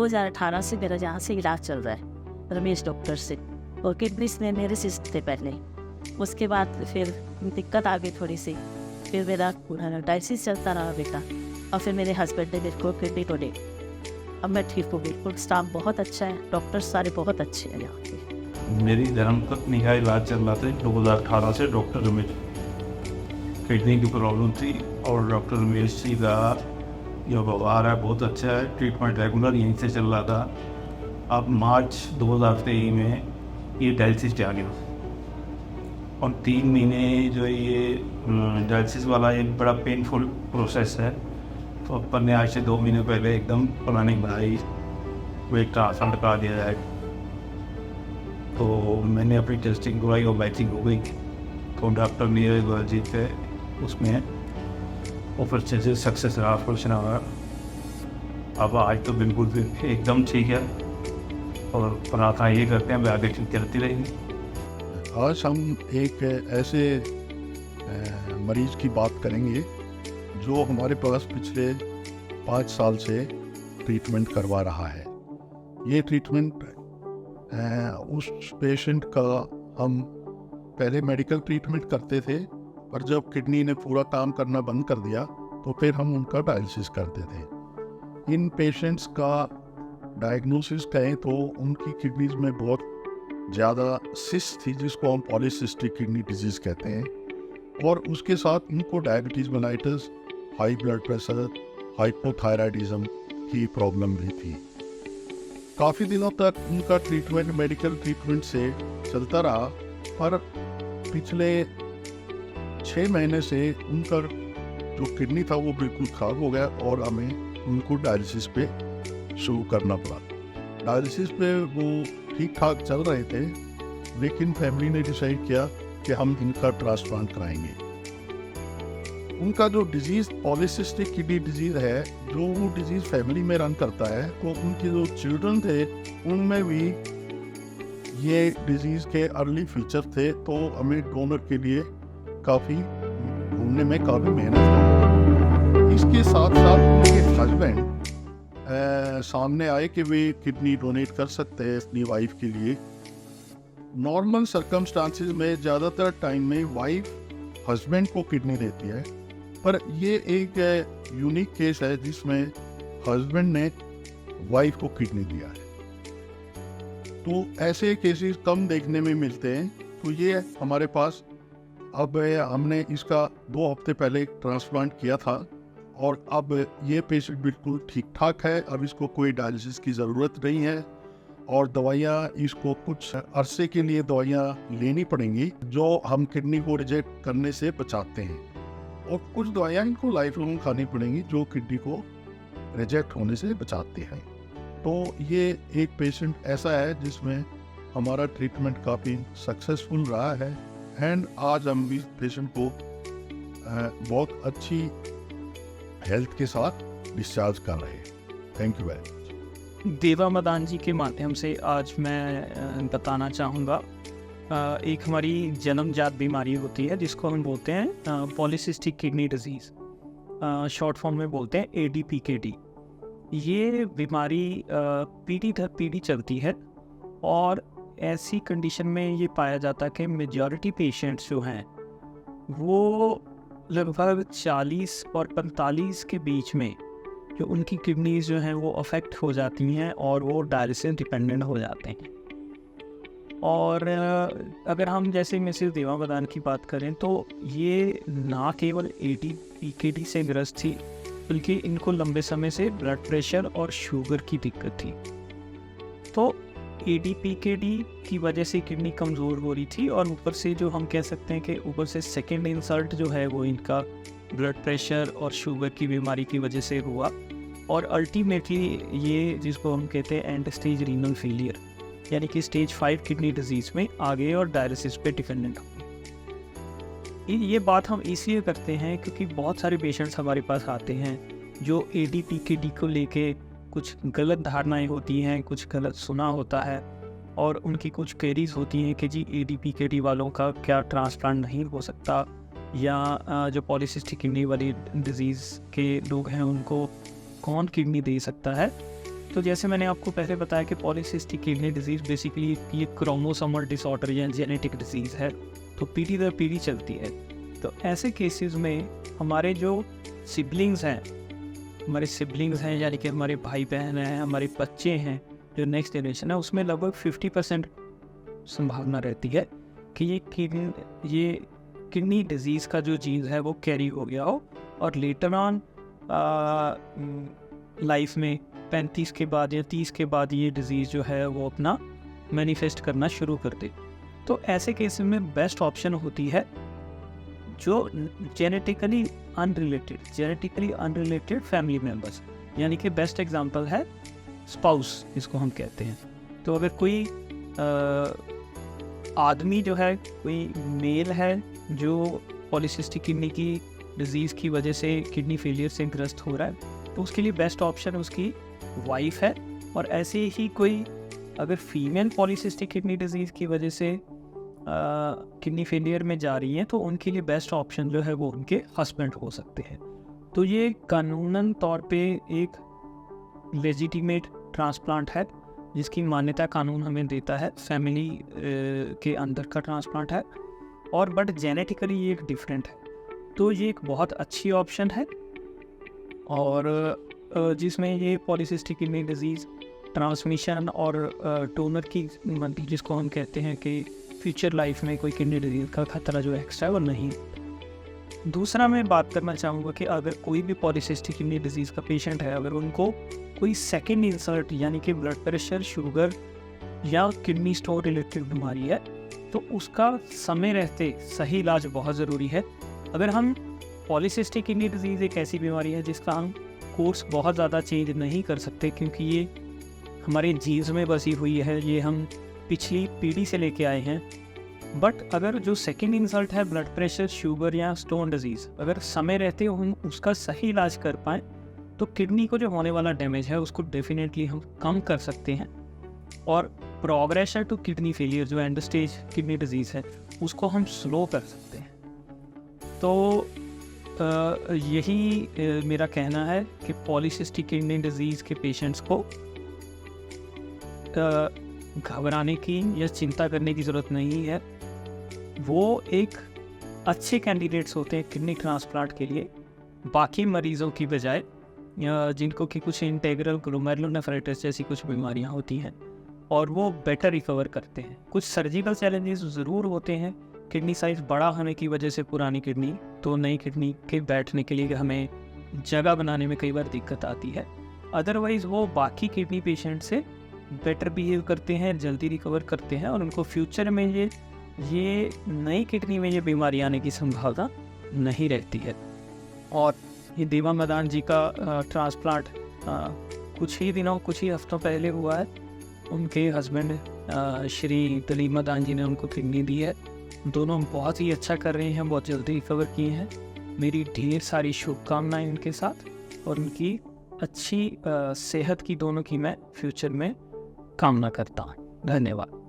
2018 से मेरा यहाँ से इलाज चल रहा है रमेश डॉक्टर से, और किडनीज में मेरे सिस्ट थे पहले। उसके बाद फिर दिक्कत आ गई थोड़ी सी, फिर मेरा डायलिसिस चलता रहा बेटा, और फिर मेरे हस्बैंड ने मेरे को किडनी डोनेट। अब मैं ठीक हूँ बिल्कुल, स्टाफ बहुत अच्छा है, डॉक्टर्स सारे बहुत अच्छे हैं यहाँ पे। मेरी धर्मपत्नी का इलाज चल रहा था 2018 से डॉक्टर रमेश, किडनी की प्रॉब्लम थी, और डॉक्टर रमेश जी का जो व्यवहार है बहुत अच्छा है, ट्रीटमेंट रेगुलर यहीं से चल रहा था। अब मार्च 2023 में ये डायलिसिस आ गया, और 3 महीने जो ये डायलिसिस वाला एक बड़ा पेनफुल प्रोसेस है। तो अपन ने आज से 2 महीने पहले एकदम प्लानिंग बनाई, वेट ट्रांसप्लांट करा दिया जाए। तो मैंने अपनी टेस्टिंग करवाई और मैचिंग हो गई, तो डॉक्टर नीरज जी थे उसमें ऑपरेशन से सक्सेस रहा, ऑपरेशन हुआ। अब आज तो बिल्कुल फिर एकदम ठीक है, और प्रार्थना ये करते हैं वे आगे चलती रहेंगी। आज हम एक ऐसे मरीज़ की बात करेंगे जो हमारे पास पिछले 5 साल से ट्रीटमेंट करवा रहा है। ये ट्रीटमेंट उस पेशेंट का हम पहले मेडिकल ट्रीटमेंट करते थे, पर जब किडनी ने पूरा काम करना बंद कर दिया तो फिर हम उनका डायलिसिस करते थे। इन पेशेंट्स का डायग्नोसिस कहें तो उनकी किडनीज में बहुत ज़्यादा सिस्ट थी, जिसको हम पॉलीसिस्टिक किडनी डिजीज़ कहते हैं, और उसके साथ उनको diabetes mellitus, high blood pressure, hypothyroidism की प्रॉब्लम भी थी। काफ़ी दिनों तक उनका ट्रीटमेंट मेडिकल ट्रीटमेंट से चलता रहा, पर पिछले 6 महीने से उनका जो किडनी था वो बिल्कुल ख़राब हो गया, और हमें उनको डायलिसिस पे शुरू करना पड़ा। डायलिसिस पे वो ठीक ठाक चल रहे थे, लेकिन फैमिली ने डिसाइड किया कि हम इनका ट्रांसप्लांट कराएंगे। उनका जो डिजीज़ पॉलीसिस्टिक किडनी डिजीज़ है, जो वो डिजीज़ फैमिली में रन करता है, तो उनके जो चिल्ड्रन थे उनमें भी ये डिजीज़ के अर्ली फीचर थे। तो हमें डोनर के लिए काफ़ी ढूंढने में काफ़ी मेहनत की। इसके साथ साथ उनके हस्बैंड सामने आए कि वे किडनी डोनेट कर सकते हैं अपनी वाइफ के लिए। नॉर्मल सर्कमस्टांसिस में ज़्यादातर टाइम में वाइफ हस्बैंड को किडनी देती है, पर ये एक यूनिक केस है जिसमें हस्बैंड ने वाइफ को किडनी दिया है। तो ऐसे केसेस कम देखने में मिलते हैं। तो ये हमारे पास अब हमने इसका 2 हफ्ते पहले ट्रांसप्लांट किया था, और अब ये पेशेंट बिल्कुल ठीक ठाक है। अब इसको कोई डायलिसिस की ज़रूरत नहीं है, और दवाइयाँ इसको कुछ अरसे के लिए दवाइयाँ लेनी पड़ेंगी जो हम किडनी को रिजेक्ट करने से बचाते हैं, और कुछ दवाइयाँ इनको लाइफ लॉन्ग खानी पड़ेंगी जो किडनी को रिजेक्ट होने से बचाते हैं। तो ये एक पेशेंट ऐसा है जिसमें हमारा ट्रीटमेंट काफ़ी सक्सेसफुल रहा है, एंड आज हम इस पेशेंट को बहुत अच्छी हेल्थ के साथ डिस्चार्ज कर रहे हैं। Thank you very much. देवा मदान जी के माध्यम से आज मैं बताना चाहूँगा, एक हमारी जन्मजात बीमारी होती है जिसको हम बोलते हैं polycystic kidney disease, short form में बोलते हैं ADPKD। ये बीमारी पीढ़ी दर पीढ़ी चलती है, और ऐसी कंडीशन में ये पाया जाता है कि मेजॉरिटी पेशेंट्स जो हैं वो लगभग 40 और 45 के बीच में जो उनकी किडनीज जो हैं वो अफेक्ट हो जाती हैं, और वो डायलिसिस डिपेंडेंट हो जाते हैं। और अगर हम जैसे मिसेस देवा मदान की बात करें तो ये ना केवल ADPKD से ग्रस्त थी, बल्कि इनको लंबे समय से ब्लड प्रेशर और शुगर की दिक्कत थी। तो ADPKD की वजह से किडनी कमज़ोर हो रही थी, और ऊपर से जो हम कह सकते हैं कि ऊपर से सेकेंड इंसल्ट जो है वो इनका ब्लड प्रेशर और शुगर की बीमारी की वजह से हुआ, और अल्टीमेटली ये जिसको हम कहते हैं एंड स्टेज रीनल फेलियर, यानी कि स्टेज 5 किडनी डिजीज़ में आ गए और डायलिसिस पे डिपेंडेंट हो गए। ये बात हम इसलिए करते हैं क्योंकि बहुत सारे पेशेंट्स हमारे पास आते हैं जो ADPKD को लेके कुछ गलत धारणाएं होती हैं, कुछ गलत सुना होता है, और उनकी कुछ क्वेरीज होती हैं कि जी ADPKD वालों का क्या ट्रांसप्लांट नहीं हो सकता, या जो पॉलीसिस्टिक किडनी वाली डिजीज़ के लोग हैं उनको कौन किडनी दे सकता है। तो जैसे मैंने आपको पहले बताया कि पॉलीसिस्टिक किडनी डिजीज़ बेसिकली ये क्रोमोसोमल डिसऑर्डर या जेनेटिक डिजीज़ है, तो पीढ़ी दर पीढ़ी चलती है। तो ऐसे केसेस में हमारे जो सिबलिंग्स हैं यानी कि हमारे भाई बहन हैं, हमारे बच्चे हैं, जो नेक्स्ट जनरेशन है, उसमें लगभग 50% संभावना रहती है कि ये किडनी डिजीज़ का जो जीन है वो कैरी हो गया हो और लेटर ऑन लाइफ में 35 के बाद या 30 के बाद ये डिज़ीज़ जो है वो अपना मैनिफेस्ट करना शुरू कर दे। तो ऐसे केस में बेस्ट ऑप्शन होती है जो जेनेटिकली अनरिलेटेड फैमिली मेम्बर्स, यानी कि बेस्ट एग्जांपल है स्पाउस, जिसको हम कहते हैं। तो अगर कोई आदमी जो है, कोई मेल है जो पॉलीसिस्टिक किडनी की डिज़ीज़ की वजह से किडनी फेलियर से ग्रस्त हो रहा है, तो उसके लिए बेस्ट ऑप्शन उसकी वाइफ है। और ऐसे ही कोई अगर फीमेल पॉलीसिस्टिक किडनी डिज़ीज़ की वजह से किडनी फेलियर में जा रही हैं, तो उनके लिए बेस्ट ऑप्शन जो है वो उनके हस्बैंड हो सकते हैं। तो ये कानूनन तौर पे एक लेजिटिमेट ट्रांसप्लांट है, जिसकी मान्यता कानून हमें देता है, फैमिली के अंदर का ट्रांसप्लांट है, और बट जेनेटिकली ये एक डिफरेंट है। तो ये एक बहुत अच्छी ऑप्शन है, और जिसमें ये पॉलीसिस्टिक किडनी डिजीज़ ट्रांसमिशन और डोनर की, जिसको हम कहते हैं कि फ्यूचर लाइफ में कोई किडनी डिजीज़ का खतरा जो एक्स्ट्रा है वो नहीं। दूसरा मैं बात करना चाहूँगा कि अगर कोई भी पॉलीसिस्टिक किडनी डिजीज़ का पेशेंट है, अगर उनको कोई सेकेंड इंसल्ट यानी कि ब्लड प्रेशर, शुगर या किडनी स्टोन रिलेटेड बीमारी है, तो उसका समय रहते सही इलाज बहुत ज़रूरी है। अगर हम पॉलीसिस्टिक किडनी डिजीज़ एक ऐसी बीमारी है जिसका हम कोर्स बहुत ज़्यादा चेंज नहीं कर सकते, क्योंकि ये हमारे जीन्स में बसी हुई है, ये हम पिछली पीढ़ी से लेके आए हैं। बट अगर जो सेकेंड इंसल्ट है ब्लड प्रेशर, शुगर या स्टोन डिजीज़, अगर समय रहते हम उसका सही इलाज कर पाएँ, तो किडनी को जो होने वाला डैमेज है उसको डेफिनेटली हम कम कर सकते हैं, और प्रोग्रेशन टू किडनी फेलियर जो एंड स्टेज किडनी डिजीज़ है उसको हम स्लो कर सकते हैं। तो यही मेरा कहना है कि पॉलीसिस्टिक किडनी डिजीज़ के पेशेंट्स को घबराने की या चिंता करने की ज़रूरत नहीं है। वो एक अच्छे कैंडिडेट्स होते हैं किडनी ट्रांसप्लांट के लिए, बाकी मरीज़ों की बजाय, जिनको कि कुछ इंटेग्रल ग्लोमेरुलोनेफ्राइटिस जैसी कुछ बीमारियां होती हैं, और वो बेटर रिकवर करते हैं। कुछ सर्जिकल चैलेंजेस ज़रूर होते हैं, किडनी साइज़ बड़ा होने की वजह से पुरानी किडनी, तो नई किडनी के बैठने के लिए हमें जगह बनाने में कई बार दिक्कत आती है। अदरवाइज़ वो बाकी किडनी पेशेंट से बेटर बिहेव करते हैं, जल्दी रिकवर करते हैं, और उनको फ्यूचर में ये नई किडनी में ये बीमारी आने की संभावना नहीं रहती है। और ये देवा मदान जी का ट्रांसप्लांट कुछ ही हफ्तों पहले हुआ है। उनके हस्बैंड श्री दिलीप मदान जी ने उनको किडनी दी है। दोनों बहुत ही अच्छा कर रहे हैं, बहुत जल्दी रिकवर किए हैं। मेरी ढेर सारी शुभकामनाएं उनके साथ, और उनकी अच्छी सेहत की दोनों की मैं फ्यूचर में कामना करता हूँ। धन्यवाद।